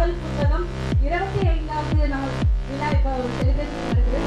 காதல் புத்தகம் 25வது நாள் விழா இப்போ ஒரு செலிப்ரேஷன் நடக்குது.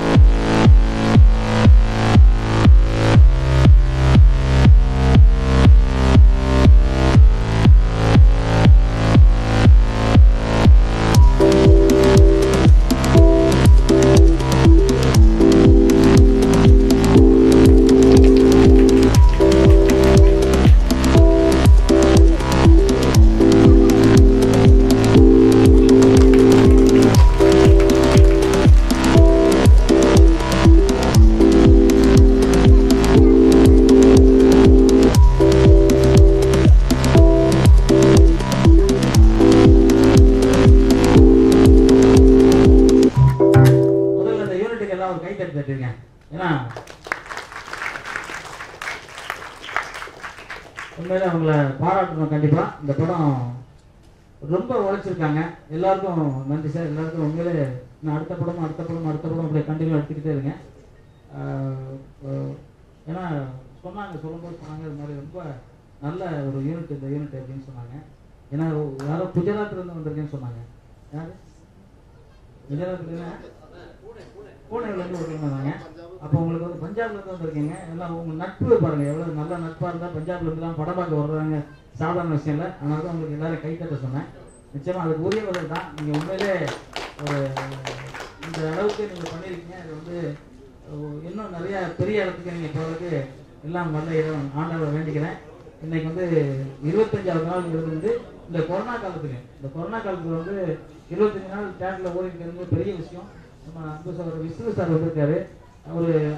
உண்மையில அவங்களை பாராட்டணும். கண்டிப்பா இந்த படம் ரொம்ப உழைச்சிருக்காங்க. எல்லாருக்கும் நன்றி சார். எல்லாருக்கும் உண்மையிலே நான் அடுத்த படம் அப்படியே கண்டினியூ எடுத்துக்கிட்டே இருங்க. ஏன்னா சொல்லும்போது சொன்னாங்க இது மாதிரி ரொம்ப நல்ல ஒரு யூனிட் இந்த யூனிட் அப்படின்னு சொன்னாங்க. ஏன்னா யாரோ குஜராத்ல இருந்து வந்திருக்கேன்னு சொன்னாங்க. யாரு குஜராத்ல பூனேல இருந்து வந்திருக்காங்க. அப்போ உங்களுக்கு வந்து பஞ்சாப்ல இருந்து வந்திருக்கீங்க. எல்லாம் உங்க நட்பு பாருங்க எவ்வளவு நல்ல நட்பா இருந்தா பஞ்சாப்ல இருந்து தான் படம் பார்க்க வர்றாங்க. சாதாரண விஷயம் இல்லை. அதனால தான் உங்களுக்கு எல்லாரும் கை தட்ட சொன்னேன். நிச்சயமா அதுக்கு உரிய பதில் தான். நீங்க உண்மையிலே ஒரு இந்த அளவுக்கு நீங்க பண்ணிருக்கீங்க. அது வந்து இன்னும் நிறைய பெரிய இடத்துக்கு நீங்க போறதுக்கு எல்லாம் நல்ல இடம் ஆண்டவரை வேண்டிக்கிறேன். இன்னைக்கு வந்து 25வது நாள் இருந்து இந்த கொரோனா காலத்துக்கு வந்து 25 நாள் தேட்டர்ல ஓடிக்கிறது பெரிய விஷயம். நம்ம அன்பு சார் விஷ்ணு சார் வந்திருக்காரு.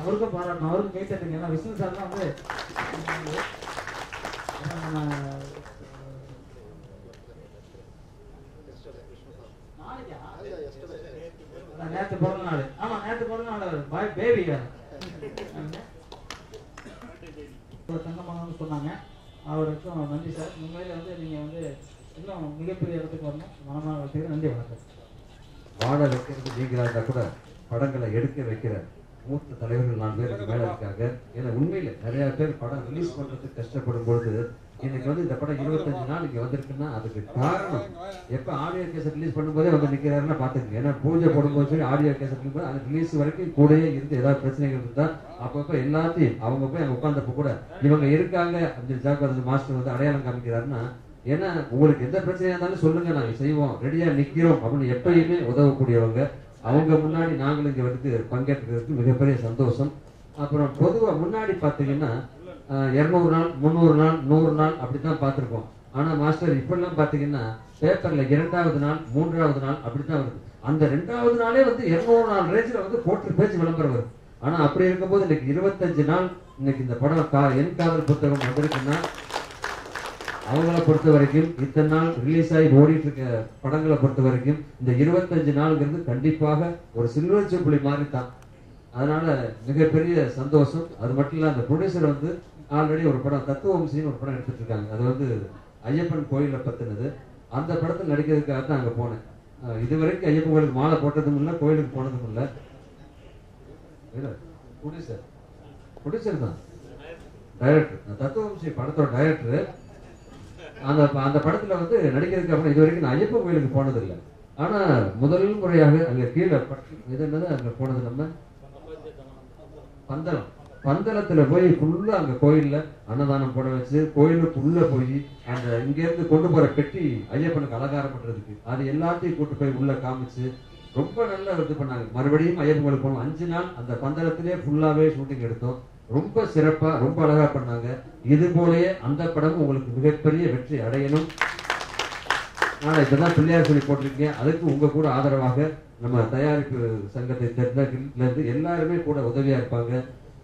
அவருக்கும் பாராட்டணும். அவருக்கும் கை தட்டுங்க. ஏன்னா விஷ்ணு சார் தான் வந்து நேற்று பிறந்த நாள். ஆமா நேற்று பிறந்த நாள் பாய் பேபி தங்கமானு சொன்னாங்க. அவருக்கும் நன்றி சார். உண்மையில வந்து நீங்க வந்து இன்னும் மிகப்பெரிய இடத்துக்கு வரணும். மனமாக வச்சுக்கிறேன். நன்றி, வணக்கம். வாழ வைக்கிறது நீங்களா இருந்தா கூட படங்களை எடுக்க வைக்கிற மூத்த தலைவர்கள் 4 பேருக்கு மேல இருக்காங்க. ஏன்னா உண்மையில நிறைய பேர் படம் ரிலீஸ் பண்றதுக்கு கஷ்டப்படும் பொழுது இன்னைக்கு வந்து இந்த படம் 25 நாள் இங்க வந்திருக்குன்னா அதுக்கு காரணம் எப்ப ஆடியோ கேசட் ரிலீஸ் பண்ணும்போதே வந்து நிக்கிறாருன்னா பாத்துக்கங்க. ஏன்னா பூஜை போடும்போது சரி ஆடியோ கேசட் இருக்கும்போது அந்த ரிலீஸ் வரைக்கும் கூடயே இருந்து ஏதாவது பிரச்சனைகள் இருந்தா அப்பப்ப எல்லாத்தையும் அவங்க போய் அங்க உட்கார்ந்தப்ப கூட இவங்க இருக்காங்க அப்படின்னு ஜாக்கிரதை மாஸ்டர் வந்து அடையாளம் காமிக்கிறாருன்னா, ஏன்னா உங்களுக்கு எந்த பிரச்சனையா இருந்தாலும் சொல்லுங்க, நாங்க செய்வோம், ரெடியா நிக்கிறோம் அப்படின்னு எப்பயுமே உதவக்கூடியவங்க. அவங்க முன்னாடி நாங்களும் இங்க வந்து பங்கேற்கிறதுக்கு மிகப்பெரிய சந்தோஷம். அப்புறம் பொதுவா முன்னாடி பாத்தீங்கன்னா 200 நாள் 300 நாள் 100 நாள் அப்படித்தான் பார்த்திருக்கோம். ஆனா மாஸ்டர் இப்பெல்லாம் பாத்தீங்கன்னா பேப்பர்ல 2வது நாள் 3வது நாள் அப்படித்தான் வருது. அந்த 2வது நாளே வந்து 200 நாள் ரேஞ்சில் வந்து போட்டு பேச்சு விளம்பரம் வருது. ஆனா அப்படி இருக்கும்போது இன்னைக்கு 25 நாள் இன்னைக்கு இந்த படம் என் காதல் புத்தகம் வந்திருக்குன்னா அவங்கள பொறுத்த வரைக்கும் இத்தனை நாள் ரிலீஸ் ஆகி ஓடிட்டு இருக்க படங்களை பொறுத்த வரைக்கும் இந்த 25 நாள்ங்கிறது கண்டிப்பாக ஒரு சில்வர் ஜூப்ளி மாதிரி தான். அதனால மிகப்பெரிய சந்தோஷம். அது மட்டும் இல்ல, அந்த ப்ரொடியூசர் வந்து ஆல்ரெடி ஒரு படம் தத்துவம்சின்னு ஒரு படம் எடுத்துட்டு இருக்காங்க. அது வந்து ஐயப்பன் கோயிலை பத்தினது. அந்த படத்தில் நடிக்கிறதுக்காக தான் அங்க போனேன். இதுவரைக்கும் ஐயப்பன் கோயிலுக்கு மாலை போட்டதும் இல்லை, கோயிலுக்கு போனதும் இல்லை. ப்ரொடியூசர் தான் டைரக்டர். தத்துவம்சி படத்தோட டைரக்டர். அந்த படத்துல வந்து நடிக்கிறதுக்கு அப்புறம் இது வரைக்கும் நான் ஐயப்பன் கோயிலுக்கு போனதில்லை. ஆனா முதல் முறையாக அங்க கீழே இது என்னது அங்க போனது நம்ம பந்தளத்துல போய் ஃபுல்லா அங்க கோயில்ல அன்னதானம் போட வச்சு கோயிலுக்குள்ள போய் அந்த இங்க இருந்து கொண்டு போற பெட்டி ஐயப்பனுக்கு அலங்காரம் பண்றதுக்கு அது எல்லாத்தையும் கூட்டு போய் உள்ள காமிச்சு ரொம்ப நல்லா இது பண்ணாங்க. மறுபடியும் ஐயப்பன் கோயிலுக்கு போனோம். 5 நாள் அந்த பந்தளத்திலே ஃபுல்லாவே ஷூட்டிங் எடுத்தோம். ரொம்ப சிறப்பா ரொம்ப அழகா பண்ணாங்க. இது போலயே அந்த படம் உங்களுக்கு மிகப்பெரிய வெற்றி அடையணும். ஆனா இப்பதான் பிள்ளையார் சொல்லி போட்டிருக்கேன். அதுக்கு உங்க கூட ஆதரவாக நம்ம தயாரிப்பு சங்கத்தை இருந்து எல்லாருமே கூட உதவியா இருப்பாங்க.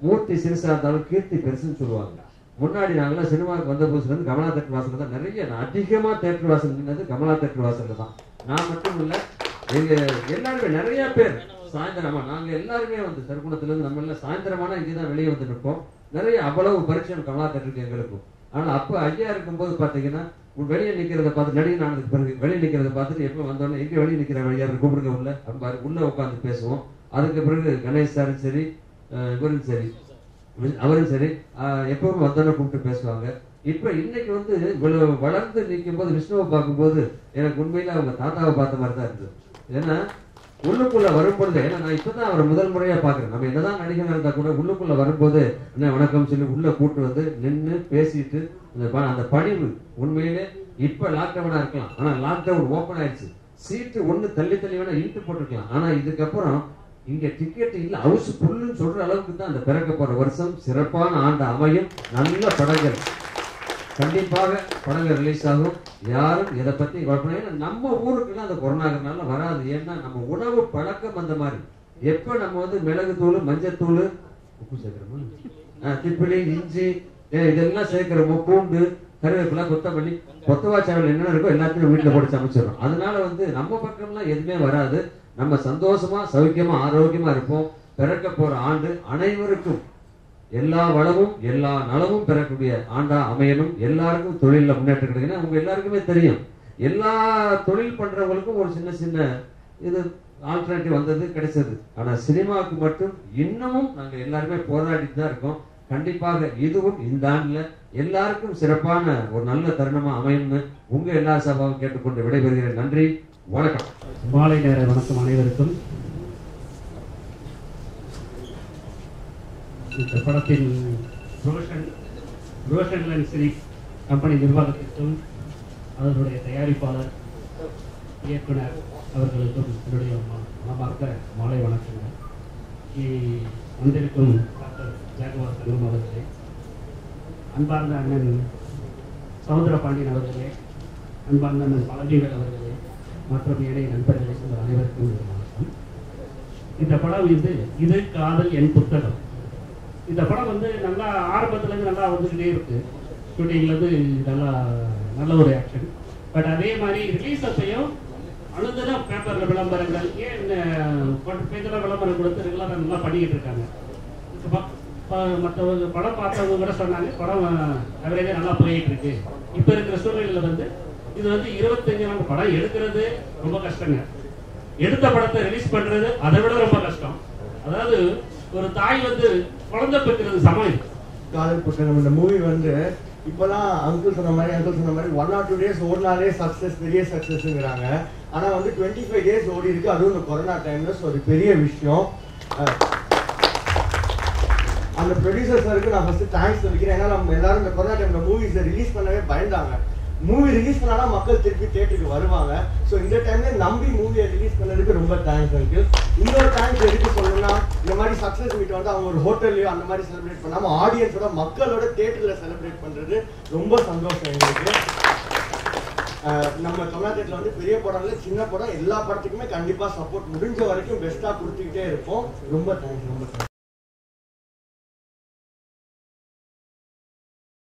மூர்த்தி சிறுசா இருந்தாலும் கீர்த்தி பெருசுன்னு சொல்லுவாங்க. முன்னாடி நாங்களாம் சினிமாவுக்கு வந்த புதுசுல இருந்து கமலா தேட்டர் வாசல்ல தான் நிறைய அதிகமா தேட்டர் வாசல் நின்னது கமலா தேட்டர் வாசல்ல தான். நான் மட்டும் இல்ல, எங்க எல்லாருமே நிறைய பேர் சாயந்தரமா நாங்க எல்லாருமே வந்து சர்க்குணத்துல இருந்து நம்ம எல்லாம் சாயந்தரமான இங்கதான் வெளியே வந்து நிற்போம். நிறைய அவ்வளவு பரிச்சயம் கமலா தேட்டருக்கு எங்களுக்கும். ஆனா அப்ப ஐயா இருக்கும்போது பாத்தீங்கன்னா வெளியே நிக்கிறத பார்த்து நடிகை ஆனதுக்கு பிறகு வெளியே நிக்கிறத பார்த்துட்டு எப்ப வந்தோடனே எங்க வெளியே நிக்கிற ஐயா கூப்பிடுங்க உள்ள அம்பாரு உள்ள உட்காந்து பேசுவோம். அதுக்கு பிறகு கணேஷ் சாரும் சரி இவரும் சரி அவரும் சரி எப்பவும் வந்தோடனே கூப்பிட்டு பேசுவாங்க. இப்ப இன்னைக்கு வந்து வளர்ந்து நிற்கும் போது விஷ்ணுவை பார்க்கும்போது எனக்கு உண்மையில அவங்க தாத்தாவை பார்த்த மாதிரி தான் இருந்தது. ஏன்னா உள்ளுக்குள்ள வரும்பொழுது, ஏன்னா நான் இப்பதான் அவரை முதல் முறையா பாக்குறேன். நம்ம என்னதான் நடிகனா இருந்தா கூட உள்ளுக்குள்ள வரும்போது என்ன வணக்கம் சொல்லி உள்ள கூட்டு வந்து நின்று பேசிட்டு அந்த பணிவு உண்மையிலே இப்ப லாக்டவுனா இருக்கலாம். ஆனா லாக்டவுன் ஓபன் ஆயிடுச்சு. சீட்டு ஒண்ணு தள்ளி வேணா இன்ட்டு போட்டுருக்கலாம். ஆனா இதுக்கப்புறம் இங்க டிக்கெட் இல்ல ஹவுஸ் ஃபுல்லுன்னு சொல்ற அளவுக்கு தான் அந்த பிறக்க போற வருஷம் சிறப்பான ஆண்டு அமையும். நல்ல படங்கள் கண்டிப்பாக படங்கள் ரிலீஸ் ஆகும். யாரும் இதை பத்தி குழப்பம். நம்ம ஊருக்குலாம் அந்த கொரோனானால வராது. ஏன்னா நம்ம உணவு பழக்கம் அந்த மாதிரி. எப்ப நம்ம வந்து மிளகு தூள், மஞ்சத்தூள், உப்பு சேர்க்கிறோமோ, திப்பிலி, இஞ்சி இதெல்லாம் சேர்க்கிறோமோ, பூண்டு, கருவேப்பிலை, கொத்தமல்லி, கொத்தவாச்சாவல் என்னென்ன இருக்கோ எல்லாத்தையும் வீட்டுல போட்டு சமைச்சிடறோம். அதனால வந்து நம்ம பக்கம்லாம் எதுவுமே வராது. நம்ம சந்தோஷமா சௌக்கியமா ஆரோக்கியமா இருப்போம். பிறக்க போற ஆண்டு அனைவருக்கும் எல்லா வளமும் எல்லா நலமும் பெறக்கூடிய ஆண்டா அமையணும். எல்லாருக்கும் தொழில முன்னேற்றம் கிடைக்கணும். உங்க எல்லாருக்குமே தெரியும், எல்லா தொழில் பண்றவங்களுக்கும் ஒரு சின்ன சின்ன இது ஆல்டர்னேட்டிவ் வந்தது, கிடைச்சது. ஆனா சினிமாவுக்கு மட்டும் இன்னமும் நாங்க எல்லாருமே போராடிட்டு தான் இருக்கோம். கண்டிப்பாக இதுவும் இந்த ஆண்டுல எல்லாருக்கும் சிறப்பான ஒரு நல்ல தருணமா அமையும்னு உங்க எல்லா சபாவும் கேட்டுக்கொண்டு விடைபெறுகிறேன். நன்றி, வணக்கம். மாலை நேர வணக்கம் அனைவருக்கும். இந்த படத்தின் ரோஷன் சிரி கம்பெனி நிர்வாகத்திற்கும் அதனுடைய தயாரிப்பாளர் இயக்குனர் அவர்களுக்கும் என்னுடைய மனமார்ந்த மாலை வணக்கங்கள். வந்திருக்கும் டாக்டர் ஜாகவார் தங்கம் அவர்களே, அன்பார்ந்த அண்ணன் சமுத்திர பாண்டியன் அவர்களே, அன்பார்ந்த அண்ணன் பழனிவேல் அவர்களே மற்றும் ஏனைய நண்பர்களே, உங்கள் அனைவருக்கும் வணக்கம். இந்த படம் இது காதல் என் புத்தகம். இந்த படம் நல்லா ஆரம்பத்துலேருந்து நல்லா வந்துக்கிட்டே இருக்கு. ஷூட்டிங்லேருந்து நல்ல ஒரு ஆக்ஷன். பட் அதே மாதிரி ரிலீஸ் அப்பையும் அனுதினம் பேப்பரில் விளம்பரங்கள், ஏன் பேஜெல்லாம் விளம்பரம் கொடுத்து ரெகுலராக நல்லா பண்ணிக்கிட்டு இருக்காங்க. மற்றவங்க படம் பார்த்தவங்க கூட சொன்னாங்க படம் அவரேஜே நல்லா போயிட்டு இருக்கு. இப்போ இருக்கிற சூழ்நிலையில் இது 25 நாள் படம் எடுக்கிறது ரொம்ப கஷ்டங்க. எடுத்த படத்தை ரிலீஸ் பண்றது அதை விட ரொம்ப கஷ்டம். அதாவது ஒரு தாய் குழந்தை பெற்றது சமம். காதல் புத்தகம் இந்த மூவி இப்பெல்லாம் அங்கிள் சொன்ன மாதிரி 1 or 2 days ஓடினாலே சக்சஸ், பெரிய சக்சஸ்ங்கிறாங்க. ஆனா 25 days ஓடி இருக்கு, அதுவும் இந்த கொரோனா டைம்ல. ஸோ அது பெரிய விஷயம். அந்த ப்ரொடியூசர் சாருக்கு நான் ஃபர்ஸ்ட் தேங்க்ஸ் சொல்லிக்கிறேன். ஏன்னா நம்ம எல்லாரும் இந்த கொரோனா டைம்ல மூவிஸை ரிலீஸ் பண்ணவே பயந்தாங்க. மூவி ரிலீஸ் பண்ணாலும் மக்கள் திருப்பி தியேட்டருக்கு வருவாங்க. ஸோ இந்த டைம்ல நம்பி மூவியை ரிலீஸ் பண்ணதுக்கு ரொம்ப தேங்க்ஸ் அங்கிள். இன்னொரு தேங்க்ஸ் எதுக்கு சொல்லணும்னா, இந்த மாதிரி சக்ஸஸ் மீட் அவங்க ஒரு ஹோட்டல்லையோ அந்த மாதிரி செலிப்ரேட் பண்ணாமல் ஆடியன்ஸோட மக்களோட தியேட்டரில் செலிப்ரேட் பண்ணுறது ரொம்ப சந்தோஷம் எங்களுக்கு. நம்ம தமிழ்நாட்டில் பெரிய படம் இல்லை, சின்ன படம், எல்லா படத்துக்குமே கண்டிப்பாக சப்போர்ட் முடிஞ்ச வரைக்கும் பெஸ்ட்டாக கொடுத்துக்கிட்டே இருப்போம். ரொம்ப தேங்க்ஸ்.